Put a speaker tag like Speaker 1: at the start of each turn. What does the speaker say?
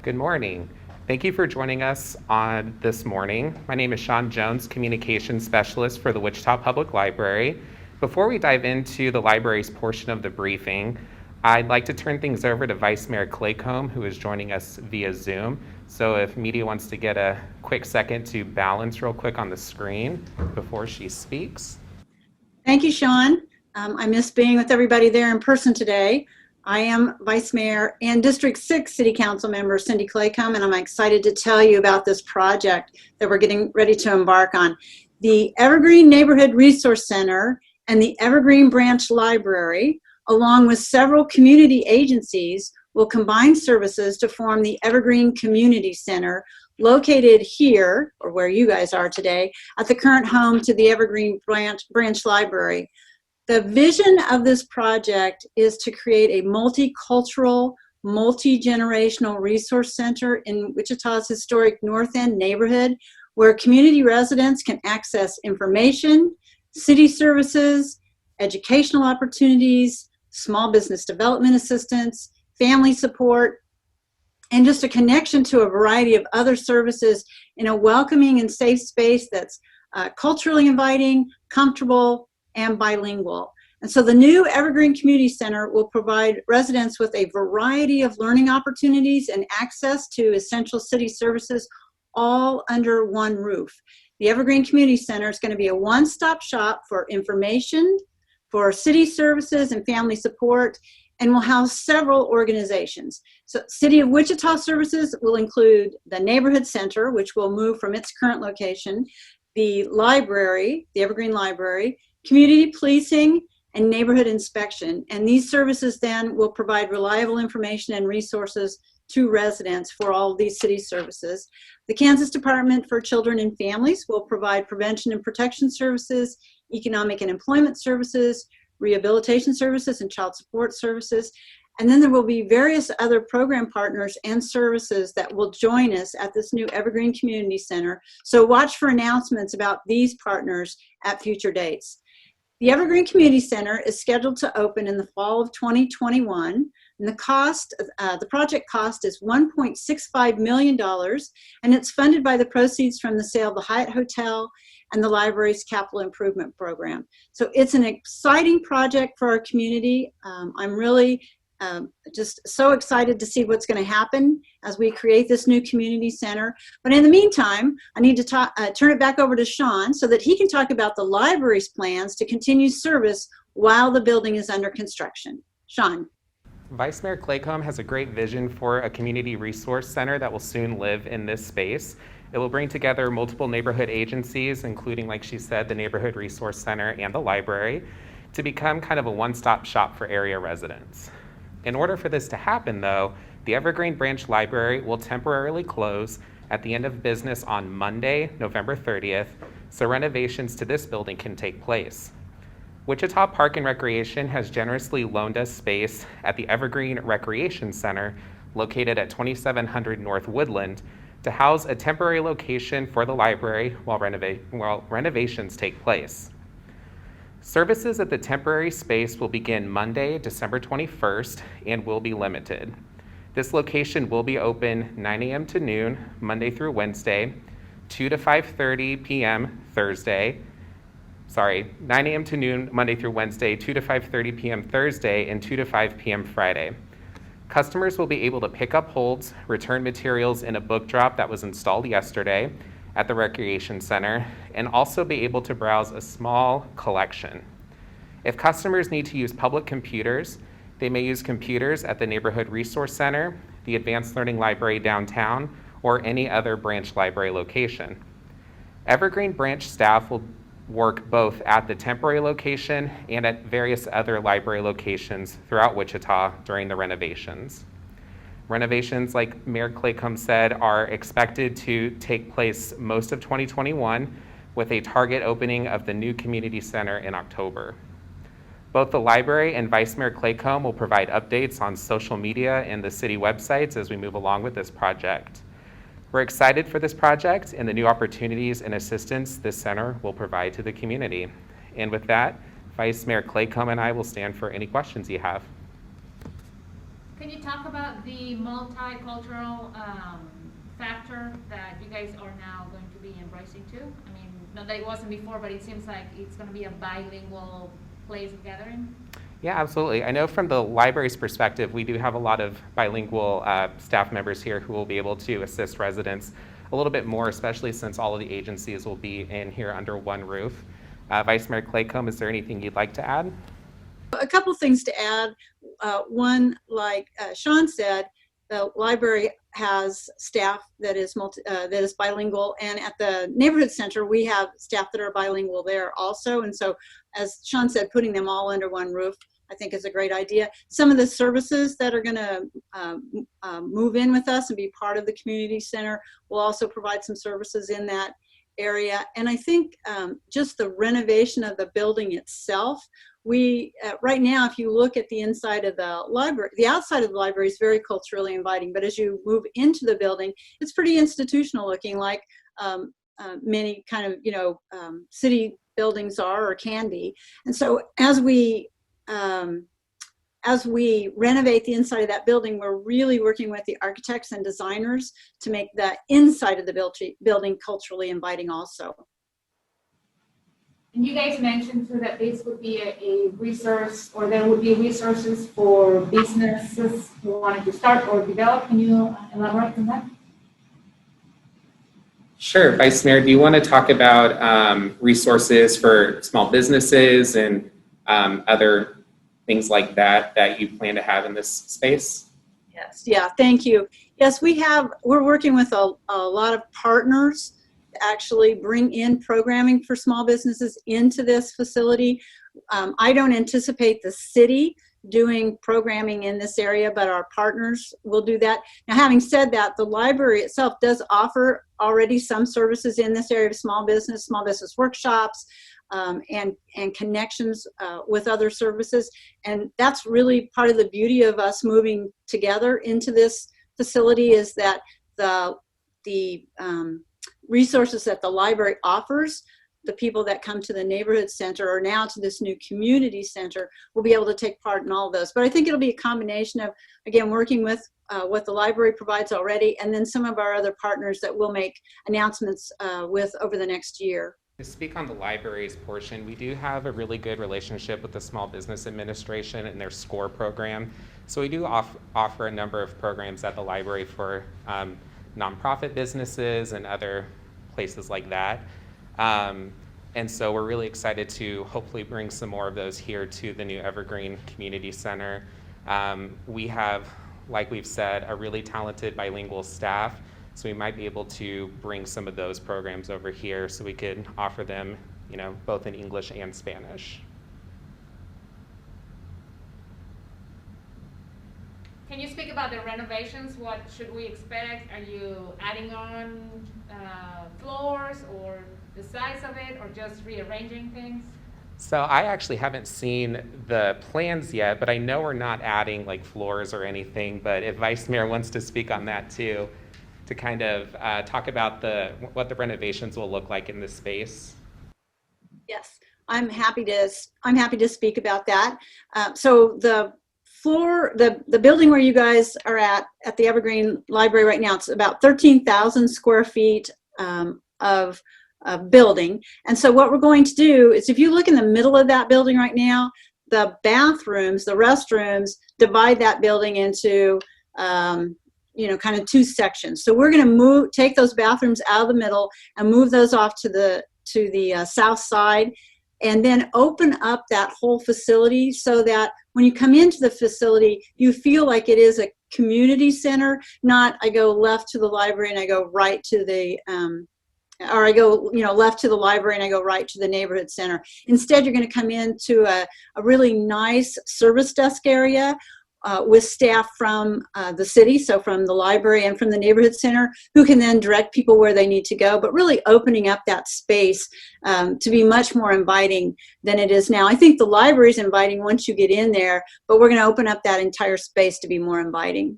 Speaker 1: Good morning. Thank you for joining us on this morning. My name is Sean Jones, Communications Specialist for the Wichita Public Library. Before we dive into the library's portion of the briefing, I'd like to turn things over to Vice Mayor Claycomb, who is joining us via Zoom. So if media wants to get a quick second to balance real quick on the screen before she speaks.
Speaker 2: Thank you, Sean. I miss being with everybody there in person today. I am Vice Mayor and District 6 City Council member Cindy Claycomb, and I'm excited to tell you about this project that we're getting ready to embark on. The Evergreen Neighborhood Resource Center and the Evergreen Branch Library, along with several community agencies, will combine services to form the Evergreen Community Center, located here, or where you guys are today, at the current home to the Evergreen Branch Library. The vision of this project is to create a multicultural, multi-generational resource center in Wichita's historic North End neighborhood, where community residents can access information, city services, educational opportunities, small business development assistance, family support, and just a connection to a variety of other services in a welcoming and safe space that's culturally inviting, comfortable, and bilingual. And so the new Evergreen Community Center will provide residents with a variety of learning opportunities and access to essential city services all under one roof. The Evergreen Community Center is going to be a one-stop shop for information, for city services and family support, and will house several organizations. So City of Wichita services will include the Neighborhood Center, which will move from its current location, the library, the Evergreen Library, community policing, and neighborhood inspection. And these services then will provide reliable information and resources to residents for all of these city services. The Kansas Department for Children and Families will provide prevention and protection services, economic and employment services, rehabilitation services, and child support services. And then there will be various other program partners and services that will join us at this new Evergreen Community Center. So watch for announcements about these partners at future dates. The Evergreen Community Center is scheduled to open in the fall of 2021, and the project cost is $1.65 million, and it's funded by the proceeds from the sale of the Hyatt Hotel and the library's capital improvement program. So it's an exciting project for our community. I'm really just so excited to see what's going to happen as we create this new community center. But in the meantime, I need to turn it back over to Sean so that he can talk about the library's plans to continue service while the building is under construction. Sean.
Speaker 1: Vice Mayor Claycomb has a great vision for a community resource center that will soon live in this space. It will bring together multiple neighborhood agencies, including, like she said, the Neighborhood Resource Center and the library, to become kind of a one-stop shop for area residents. In order for this to happen, though, the Evergreen Branch Library will temporarily close at the end of business on Monday, November 30th, so renovations to this building can take place. Wichita Park and Recreation has generously loaned us space at the Evergreen Recreation Center, located at 2700 North Woodland, to house a temporary location for the library while renovations take place. Services at the temporary space will begin Monday, December 21st, and will be limited. This location will be open 9 a.m. to noon, Monday through Wednesday, 2 to 5:30 p.m. Thursday. 9 a.m. to noon, Monday through Wednesday, 2 to 5:30 p.m. Thursday, and 2 to 5 p.m. Friday. Customers will be able to pick up holds, return materials in a book drop that was installed yesterday at the Recreation Center, and also be able to browse a small collection. If customers need to use public computers, they may use computers at the Neighborhood Resource Center, the Advanced Learning Library downtown, or any other branch library location. Evergreen Branch staff will work both at the temporary location and at various other library locations throughout Wichita during the renovations. Renovations, like Mayor Claycomb said, are expected to take place most of 2021, with a target opening of the new community center in October. Both the library and Vice Mayor Claycomb will provide updates on social media and the city websites as we move along with this project. We're excited for this project and the new opportunities and assistance this center will provide to the community. And with that, Vice Mayor Claycomb and I will stand for any questions you have.
Speaker 3: Can you talk about the multicultural factor that you guys are now going to be embracing too? I mean, not that it wasn't before, but it seems like it's going to be a bilingual place of gathering.
Speaker 1: Yeah, absolutely. I know from the library's perspective, we do have a lot of bilingual staff members here who will be able to assist residents a little bit more, especially since all of the agencies will be in here under one roof. Vice Mayor Claycomb, is there anything you'd like to add?
Speaker 2: A couple things to add. One, like Sean said, the library has staff that is bilingual, and at the neighborhood center we have staff that are bilingual there also. And so, as Sean said, putting them all under one roof, I think, is a great idea. Some of the services that are going to move in with us and be part of the community center will also provide some services in that area. And I think just the renovation of the building itself, we right now, if you look at the inside of the library, the outside of the library is very culturally inviting, but as you move into the building, it's pretty institutional looking, like many kind of city buildings are or can be. And so as we renovate the inside of that building, we're really working with the architects and designers to make the inside of the building culturally inviting also.
Speaker 3: And you guys mentioned too that this would be a resource, or there would be resources for businesses who wanted to start or develop. Can you elaborate on that?
Speaker 1: Sure. Vice Mayor, do you want to talk about resources for small businesses and other things like that that you plan to have in this space?
Speaker 2: Yes. Yeah. Thank you. Yes, we're working with a lot of partners to actually bring in programming for small businesses into this facility. I don't anticipate the city doing programming in this area, but our partners will do that. Now, having said that, the library itself does offer already some services in this area of small business workshops, and connections with other services. And that's really part of the beauty of us moving together into this facility, is that the resources that the library offers, the people that come to the neighborhood center or now to this new community center will be able to take part in all of those. But I think it'll be a combination of, again, working with what the library provides already, and then some of our other partners that we'll make announcements with over the next year.
Speaker 1: To speak on the library's portion, we do have a really good relationship with the Small Business Administration and their SCORE program. So we do offer a number of programs at the library for nonprofit businesses and other places like that. And so we're really excited to hopefully bring some more of those here to the new Evergreen Community Center. We have, like we've said, a really talented bilingual staff, so we might be able to bring some of those programs over here so we could offer them, both in English and Spanish.
Speaker 3: Can you speak about the renovations? What should we expect? Are you adding on floors, or the size of it, or just rearranging things?
Speaker 1: So I actually haven't seen the plans yet, but I know we're not adding like floors or anything. But if Vice Mayor wants to speak on that too, to kind of talk about what the renovations will look like in this space.
Speaker 2: Yes, I'm happy to speak about that. So the floor, the building where you guys are at the Evergreen Library right now, it's about 13,000 square feet of building. And so what we're going to do is, if you look in the middle of that building right now, the bathrooms, the restrooms divide that building into kind of two sections. So we're going to take those bathrooms out of the middle and move those off to the south side, and then open up that whole facility so that when you come into the facility, you feel like it is a community center, not I go left to the library and I go right to the or I go left to the library and I go right to the neighborhood center. Instead, you're going to come into a really nice service desk area with staff from the city, so from the library and from the neighborhood center, who can then direct people where they need to go, but really opening up that space to be much more inviting than it is now. I think the library is inviting once you get in there, but we're going to open up that entire space to be more inviting.